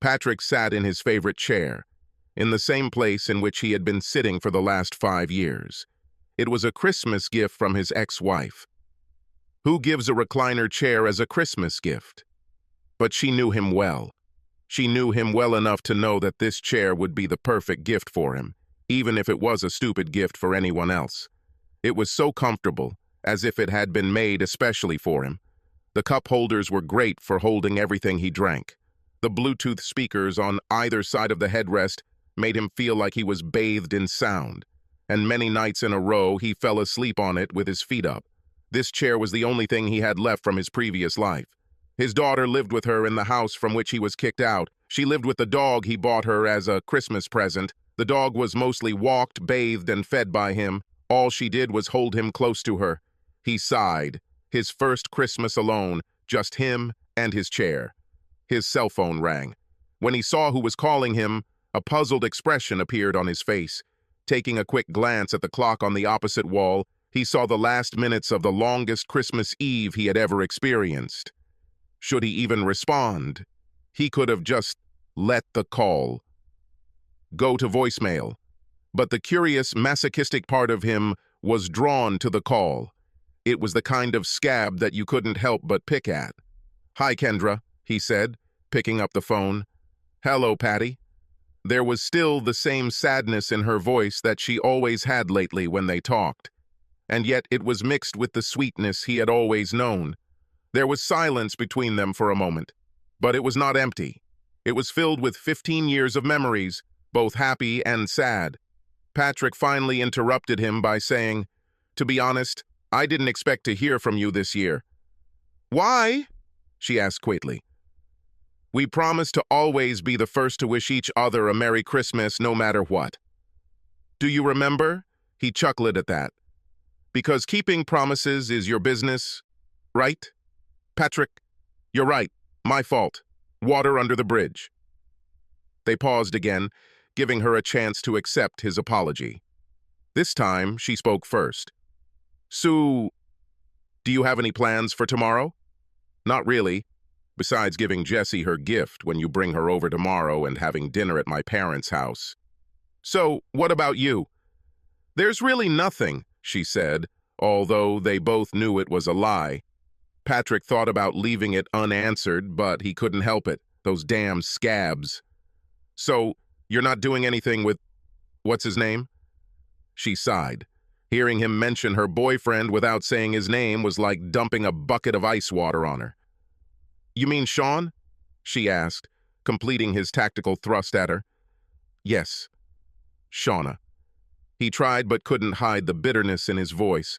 Patrick sat in his favorite chair, in the same place in which he had been sitting for the last 5 years. It was a Christmas gift from his ex-wife. Who gives a recliner chair as a Christmas gift? But she knew him well. She knew him well enough to know that this chair would be the perfect gift for him, even if it was a stupid gift for anyone else. It was so comfortable, as if it had been made especially for him. The cup holders were great for holding everything he drank. The Bluetooth speakers on either side of the headrest made him feel like he was bathed in sound, and many nights in a row he fell asleep on it with his feet up. This chair was the only thing he had left from his previous life. His daughter lived with her in the house from which he was kicked out. She lived with the dog he bought her as a Christmas present. The dog was mostly walked, bathed, and fed by him. All she did was hold him close to her. He sighed. His first Christmas alone, just him and his chair. His cell phone rang. When he saw who was calling him, a puzzled expression appeared on his face. Taking a quick glance at the clock on the opposite wall, he saw the last minutes of the longest Christmas Eve he had ever experienced. Should he even respond? He could have just let the call go to voicemail. But the curious, masochistic part of him was drawn to the call. It was the kind of scab that you couldn't help but pick at. "Hi, Kendra," he said, picking up the phone. "Hello, Patty." There was still the same sadness in her voice that she always had lately when they talked, and yet it was mixed with the sweetness he had always known. There was silence between them for a moment, but it was not empty. It was filled with 15 years of memories, both happy and sad. Patrick finally interrupted him by saying, "To be honest, I didn't expect to hear from you this year." "Why?" she asked quickly. "We promised to always be the first to wish each other a Merry Christmas no matter what." "Do you remember?" He chuckled at that. "Because keeping promises is your business, right?" "Patrick, you're right. My fault. Water under the bridge." They paused again, giving her a chance to accept his apology. This time, she spoke first. "So, do you have any plans for tomorrow?" "Not really. Besides giving Jessie her gift when you bring her over tomorrow and having dinner at my parents' house." "So, what about you?" "There's really nothing," she said, although they both knew it was a lie. Patrick thought about leaving it unanswered, but he couldn't help it. Those damn scabs. "So, you're not doing anything with what's his name?" She sighed. Hearing him mention her boyfriend without saying his name was like dumping a bucket of ice water on her. "You mean Sean?" she asked, completing his tactical thrust at her. "Yes, Shauna." He tried but couldn't hide the bitterness in his voice.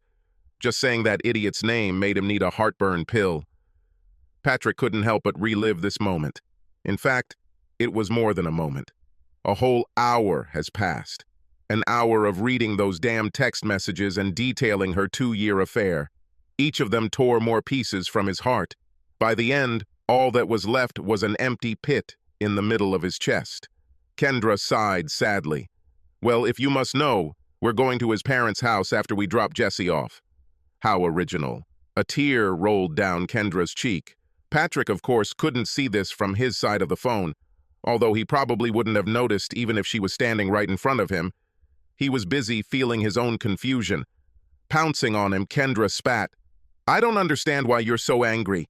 Just saying that idiot's name made him need a heartburn pill. Patrick couldn't help but relive this moment. In fact, it was more than a moment. A whole hour has passed. An hour of reading those damn text messages and detailing her 2-year affair. Each of them tore more pieces from his heart. By the end, all that was left was an empty pit in the middle of his chest. Kendra sighed sadly. "Well, if you must know, we're going to his parents' house after we drop Jessie off." How original. A tear rolled down Kendra's cheek. Patrick, of course, couldn't see this from his side of the phone, although he probably wouldn't have noticed even if she was standing right in front of him. He was busy feeling his own confusion. Pouncing on him, Kendra spat. "I don't understand why you're so angry.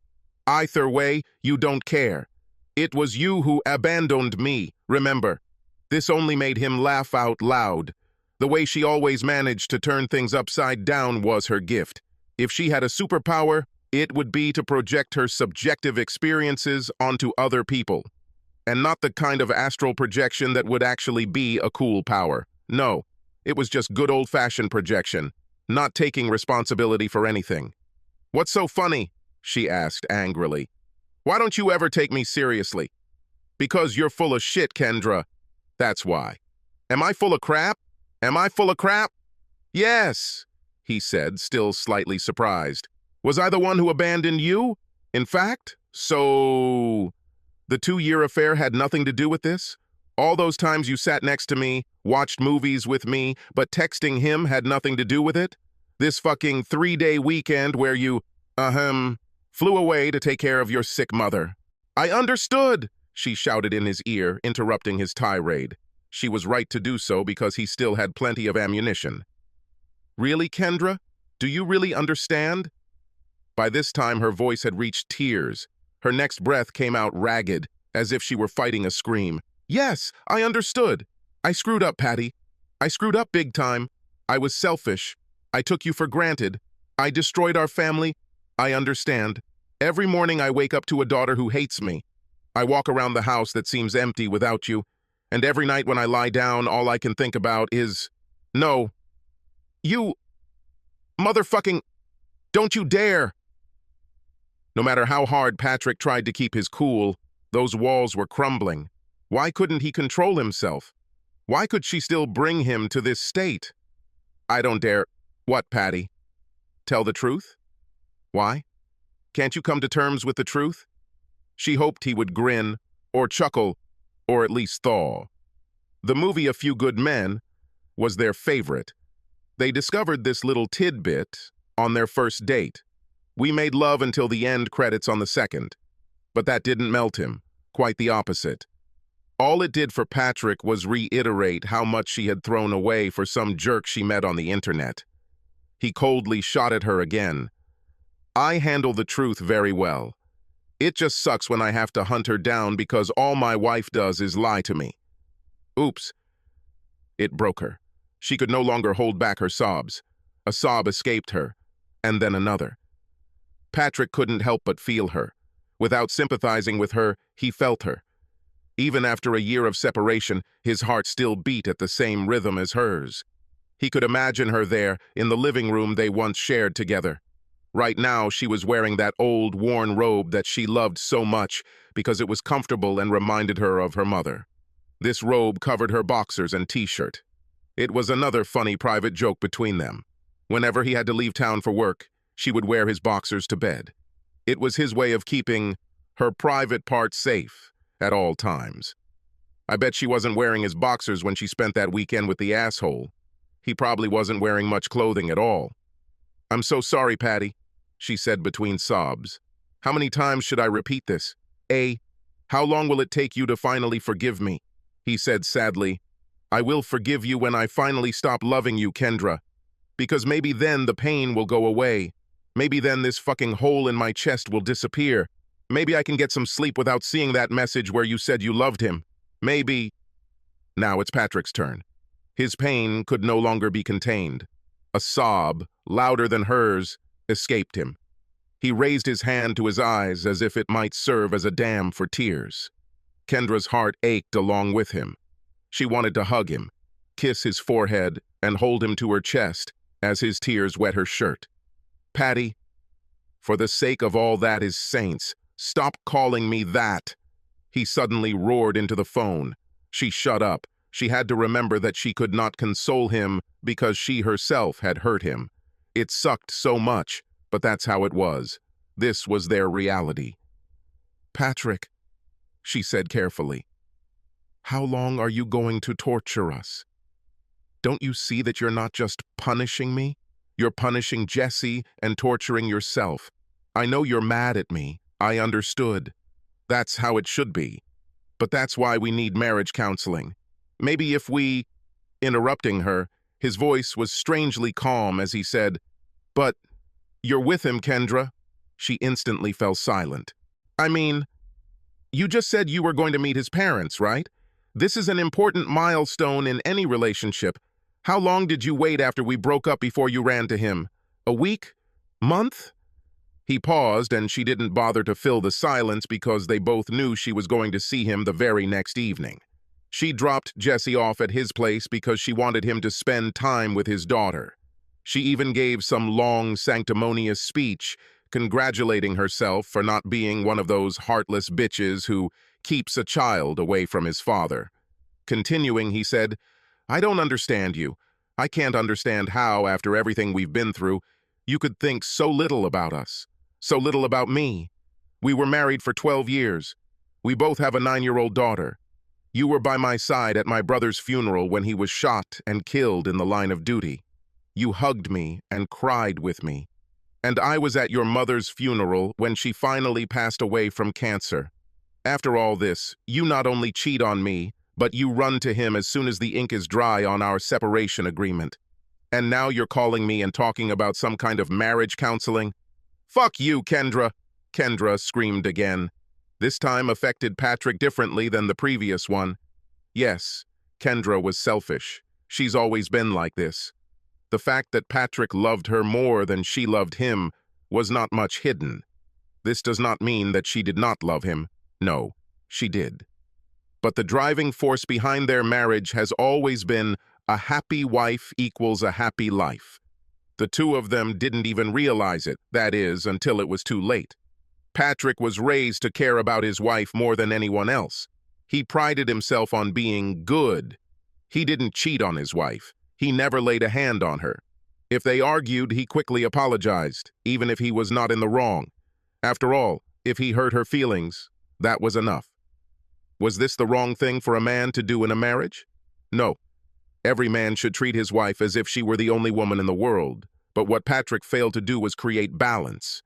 Either way, you don't care. It was you who abandoned me, remember?" This only made him laugh out loud. The way she always managed to turn things upside down was her gift. If she had a superpower, it would be to project her subjective experiences onto other people. And not the kind of astral projection that would actually be a cool power. No, it was just good old-fashioned projection, not taking responsibility for anything. "What's so funny?" she asked angrily. "Why don't you ever take me seriously?" "Because you're full of shit, Kendra. That's why." "Am I full of crap? Am I full of crap?" "Yes," he said, still slightly surprised. "Was I the one who abandoned you? In fact, so the 2-year affair had nothing to do with this? All those times you sat next to me, watched movies with me, but texting him had nothing to do with it? This fucking 3-day weekend where you, flew away to take care of your sick mother." "I understood," she shouted in his ear, interrupting his tirade. She was right to do so because he still had plenty of ammunition. Really, Kendra? Do you really understand? By this time, her voice had reached tears. Her next breath came out ragged, as if she were fighting a scream. Yes, I understood. I screwed up, Patty. I screwed up big time. I was selfish. I took you for granted. I destroyed our family. I understand. Every morning I wake up to a daughter who hates me. I walk around the house that seems empty without you. And every night when I lie down, all I can think about is, no. You motherfucking, don't you dare. No matter how hard Patrick tried to keep his cool, those walls were crumbling. Why couldn't he control himself? Why could she still bring him to this state? I don't dare. What, Patty? Tell the truth? Why? Can't you come to terms with the truth? She hoped he would grin, or chuckle, or at least thaw. The movie A Few Good Men was their favorite. They discovered this little tidbit on their first date. We made love until the end credits on the second. But that didn't melt him. Quite the opposite. All it did for Patrick was reiterate how much she had thrown away for some jerk she met on the internet. He coldly shot at her again. I handle the truth very well. It just sucks when I have to hunt her down because all my wife does is lie to me. Oops. It broke her. She could no longer hold back her sobs. A sob escaped her, and then another. Patrick couldn't help but feel her. Without sympathizing with her, he felt her. Even after a year of separation, his heart still beat at the same rhythm as hers. He could imagine her there, in the living room they once shared together. Right now, she was wearing that old, worn robe that she loved so much because it was comfortable and reminded her of her mother. This robe covered her boxers and t-shirt. It was another funny private joke between them. Whenever he had to leave town for work, she would wear his boxers to bed. It was his way of keeping her private part safe at all times. I bet she wasn't wearing his boxers when she spent that weekend with the asshole. He probably wasn't wearing much clothing at all. I'm so sorry, Patty, she said between sobs. How many times should I repeat this? How long will it take you to finally forgive me? He said sadly. I will forgive you when I finally stop loving you, Kendra. Because maybe then the pain will go away. Maybe then this fucking hole in my chest will disappear. Maybe I can get some sleep without seeing that message where you said you loved him. Maybe. Now it's Patrick's turn. His pain could no longer be contained. A sob, louder than hers, escaped him. He raised his hand to his eyes as if it might serve as a dam for tears. Kendra's heart ached along with him. She wanted to hug him, kiss his forehead, and hold him to her chest as his tears wet her shirt. Patty, for the sake of all that is saints, stop calling me that. He suddenly roared into the phone. She shut up. She had to remember that she could not console him because she herself had hurt him. It sucked so much, but that's how it was. This was their reality. Patrick, she said carefully, how long are you going to torture us? Don't you see that you're not just punishing me? You're punishing Jesse and torturing yourself. I know you're mad at me. I understood. That's how it should be. But that's why we need marriage counseling. Maybe if we... Interrupting her, his voice was strangely calm as he said, But you're with him, Kendra. She instantly fell silent. I mean, you just said you were going to meet his parents, right? This is an important milestone in any relationship. How long did you wait after we broke up before you ran to him? A week? Month? He paused, and she didn't bother to fill the silence because they both knew she was going to see him the very next evening. She dropped Jesse off at his place because she wanted him to spend time with his daughter. She even gave some long, sanctimonious speech, congratulating herself for not being one of those heartless bitches who keeps a child away from his father. Continuing, he said, I don't understand you. I can't understand how, after everything we've been through, you could think so little about us, so little about me. We were married for 12 years. We both have a 9-year-old daughter. You were by my side at my brother's funeral when he was shot and killed in the line of duty. You hugged me and cried with me. And I was at your mother's funeral when she finally passed away from cancer. After all this, you not only cheat on me, but you run to him as soon as the ink is dry on our separation agreement. And now you're calling me and talking about some kind of marriage counseling? Fuck you, Kendra! Kendra screamed again. This time affected Patrick differently than the previous one. Yes, Kendra was selfish. She's always been like this. The fact that Patrick loved her more than she loved him was not much hidden. This does not mean that she did not love him. No, she did. But the driving force behind their marriage has always been a happy wife equals a happy life. The two of them didn't even realize it, that is, until it was too late. Patrick was raised to care about his wife more than anyone else. He prided himself on being good. He didn't cheat on his wife. He never laid a hand on her. If they argued, he quickly apologized, even if he was not in the wrong. After all, if he hurt her feelings, that was enough. Was this the wrong thing for a man to do in a marriage? No. Every man should treat his wife as if she were the only woman in the world. But what Patrick failed to do was create balance.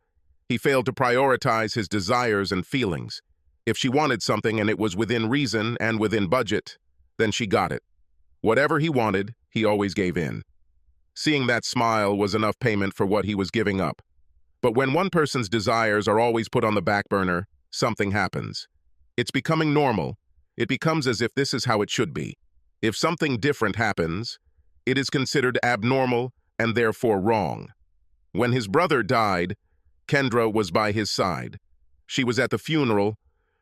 He failed to prioritize his desires and feelings. If she wanted something and it was within reason and within budget, then she got it. Whatever he wanted, he always gave in. Seeing that smile was enough payment for what he was giving up. But when one person's desires are always put on the back burner, something happens. It's becoming normal. It becomes as if this is how it should be. If something different happens, it is considered abnormal and therefore wrong. When his brother died, Kendra was by his side. She was at the funeral,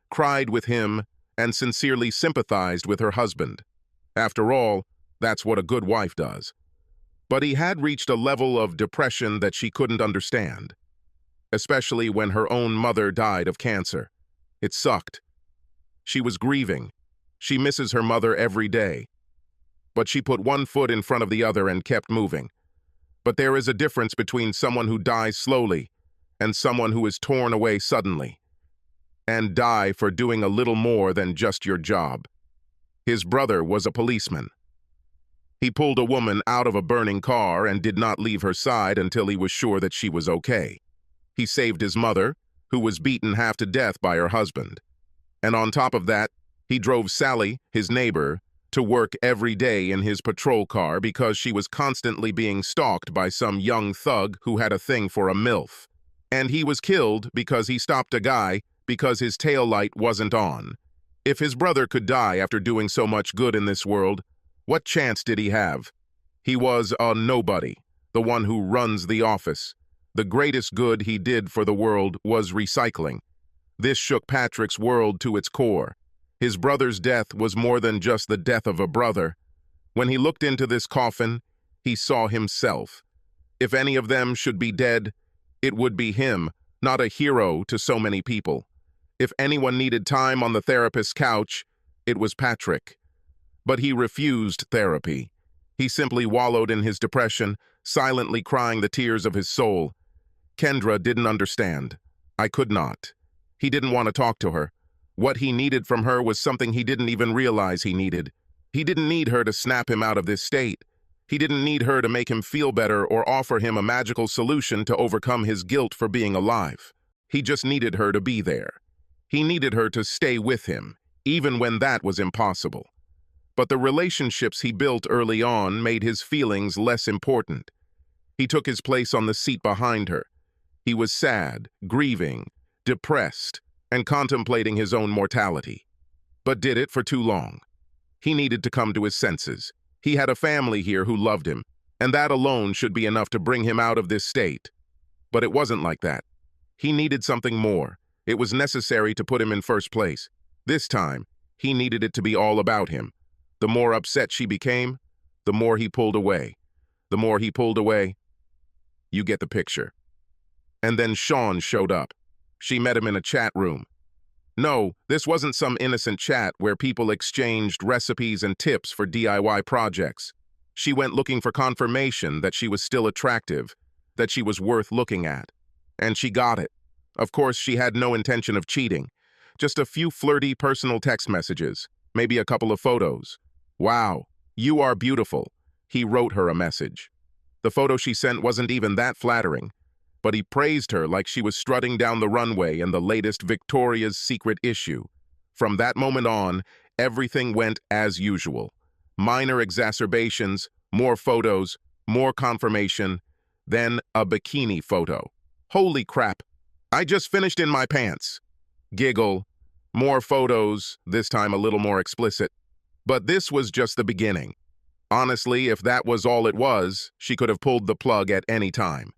cried with him, and sincerely sympathized with her husband. After all, that's what a good wife does. But he had reached a level of depression that she couldn't understand, especially when her own mother died of cancer. It sucked. She was grieving. She misses her mother every day. But she put one foot in front of the other and kept moving. But there is a difference between someone who dies slowly and someone who is torn away suddenly, and die for doing a little more than just your job. His brother was a policeman. He pulled a woman out of a burning car and did not leave her side until he was sure that she was okay. He saved his mother, who was beaten half to death by her husband. And on top of that, he drove Sally, his neighbor, to work every day in his patrol car because she was constantly being stalked by some young thug who had a thing for a MILF. And he was killed because he stopped a guy because his taillight wasn't on. If his brother could die after doing so much good in this world, what chance did he have? He was a nobody, the one who runs the office. The greatest good he did for the world was recycling. This shook Patrick's world to its core. His brother's death was more than just the death of a brother. When he looked into this coffin, he saw himself. If any of them should be dead, it would be him, not a hero to so many people. If anyone needed time on the therapist's couch, it was Patrick. But he refused therapy. He simply wallowed in his depression, silently crying the tears of his soul. Kendra didn't understand. I could not. He didn't want to talk to her. What he needed from her was something he didn't even realize he needed. He didn't need her to snap him out of this state. He didn't need her to make him feel better or offer him a magical solution to overcome his guilt for being alive. He just needed her to be there. He needed her to stay with him, even when that was impossible. But the relationships he built early on made his feelings less important. He took his place on the seat behind her. He was sad, grieving, depressed, and contemplating his own mortality. But did it for too long. He needed to come to his senses. He had a family here who loved him, and that alone should be enough to bring him out of this state. But it wasn't like that. He needed something more. It was necessary to put him in first place. This time, he needed it to be all about him. The more upset she became, the more he pulled away. The more he pulled away, you get the picture. And then Sean showed up. She met him in a chat room. No, this wasn't some innocent chat where people exchanged recipes and tips for DIY projects. She went looking for confirmation that she was still attractive, that she was worth looking at. And she got it. Of course, she had no intention of cheating. Just a few flirty personal text messages, maybe a couple of photos. Wow, you are beautiful. He wrote her a message. The photo she sent wasn't even that flattering, but he praised her like she was strutting down the runway in the latest Victoria's Secret issue. From that moment on, everything went as usual. Minor exacerbations, more photos, more confirmation, then a bikini photo. Holy crap, I just finished in my pants. Giggle, more photos, this time a little more explicit. But this was just the beginning. Honestly, if that was all it was, she could have pulled the plug at any time.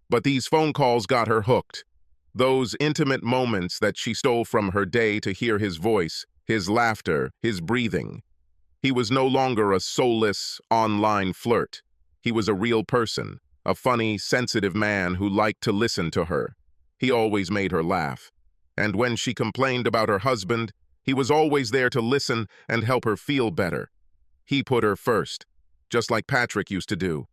But these phone calls got her hooked. Those intimate moments that she stole from her day to hear his voice, his laughter, his breathing. He was no longer a soulless, online flirt. He was a real person, a funny, sensitive man who liked to listen to her. He always made her laugh. And when she complained about her husband, he was always there to listen and help her feel better. He put her first, just like Patrick used to do.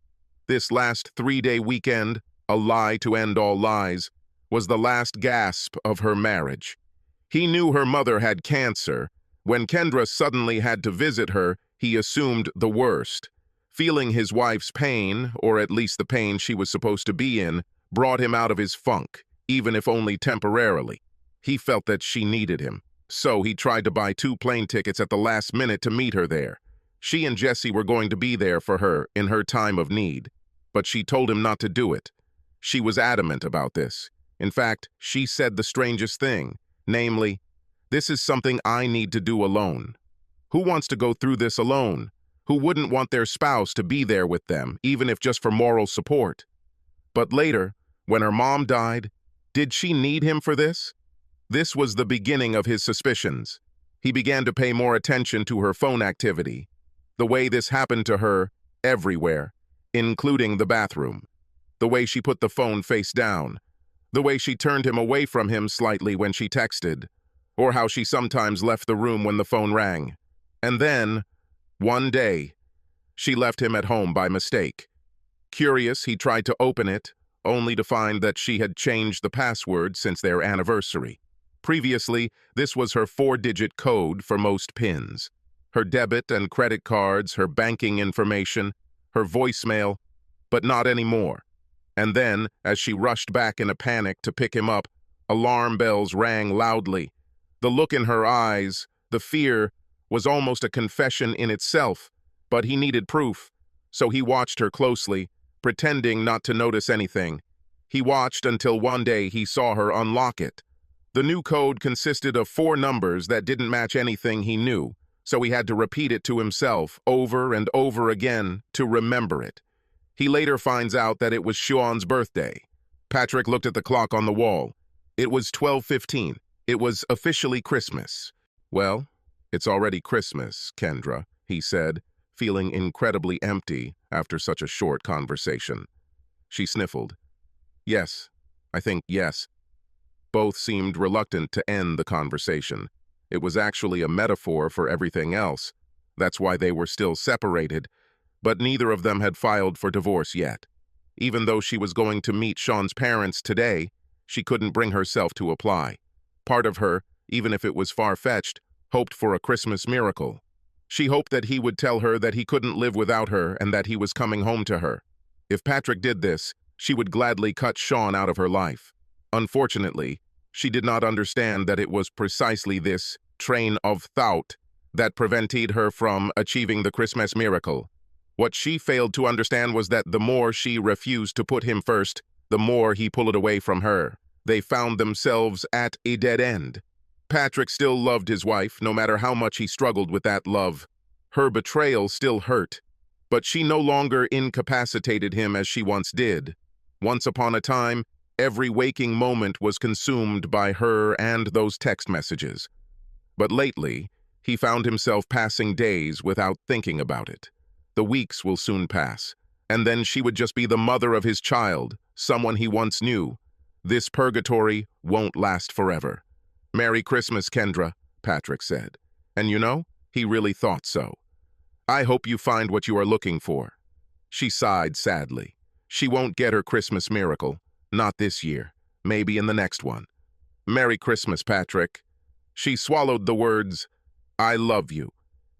This last 3-day weekend, a lie to end all lies, was the last gasp of her marriage. He knew her mother had cancer. When Kendra suddenly had to visit her, he assumed the worst. Feeling his wife's pain, or at least the pain she was supposed to be in, brought him out of his funk, even if only temporarily. He felt that she needed him, so he tried to buy 2 plane tickets at the last minute to meet her there. She and Jesse were going to be there for her in her time of need, but she told him not to do it. She was adamant about this. In fact, she said the strangest thing, namely, "This is something I need to do alone." Who wants to go through this alone? Who wouldn't want their spouse to be there with them, even if just for moral support? But later, when her mom died, did she need him for this? This was the beginning of his suspicions. He began to pay more attention to her phone activity, the way this happened to her everywhere, including the bathroom, the way she put the phone face down, the way she turned him away from him slightly when she texted, or how she sometimes left the room when the phone rang. And then, one day, she left him at home by mistake. Curious, he tried to open it, only to find that she had changed the password since their anniversary. Previously, this was her 4-digit code for most PINs. Her debit and credit cards, her banking information, her voicemail, but not anymore. And then, as she rushed back in a panic to pick him up, alarm bells rang loudly. The look in her eyes, the fear, was almost a confession in itself, but he needed proof, so he watched her closely, pretending not to notice anything. He watched until one day he saw her unlock it. The new code consisted of 4 numbers that didn't match anything he knew, so he had to repeat it to himself over and over again to remember it. He later finds out that it was Sean's birthday. Patrick looked at the clock on the wall. It was 12:15. It was officially Christmas. "Well, it's already Christmas, Kendra," he said, feeling incredibly empty after such a short conversation. She sniffled. "Yes, I think yes." Both seemed reluctant to end the conversation. It was actually a metaphor for everything else. That's why they were still separated, but neither of them had filed for divorce yet. Even though she was going to meet Sean's parents today, she couldn't bring herself to apply. Part of her, even if it was far-fetched, hoped for a Christmas miracle. She hoped that he would tell her that he couldn't live without her and that he was coming home to her. If Patrick did this, she would gladly cut Sean out of her life. Unfortunately, she did not understand that it was precisely this train of thought that prevented her from achieving the Christmas miracle. What she failed to understand was that the more she refused to put him first, the more he pulled away from her. They found themselves at a dead end. Patrick still loved his wife, no matter how much he struggled with that love. Her betrayal still hurt, but she no longer incapacitated him as she once did. Once upon a time, every waking moment was consumed by her and those text messages. But lately, he found himself passing days without thinking about it. The weeks will soon pass, and then she would just be the mother of his child, someone he once knew. This purgatory won't last forever. "Merry Christmas, Kendra," Patrick said. And you know, he really thought so. "I hope you find what you are looking for." She sighed sadly. She won't get her Christmas miracle. Not this year. Maybe in the next one. "Merry Christmas, Patrick." She swallowed the words, "I love you."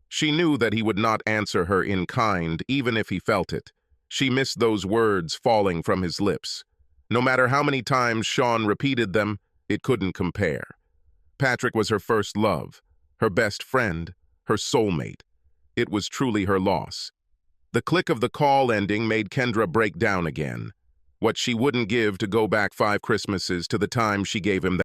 She knew that he would not answer her in kind, even if he felt it. She missed those words falling from his lips. No matter how many times Sean repeated them, it couldn't compare. Patrick was her first love, her best friend, her soulmate. It was truly her loss. The click of the call ending made Kendra break down again. What she wouldn't give to go back 5 Christmases to the time she gave him that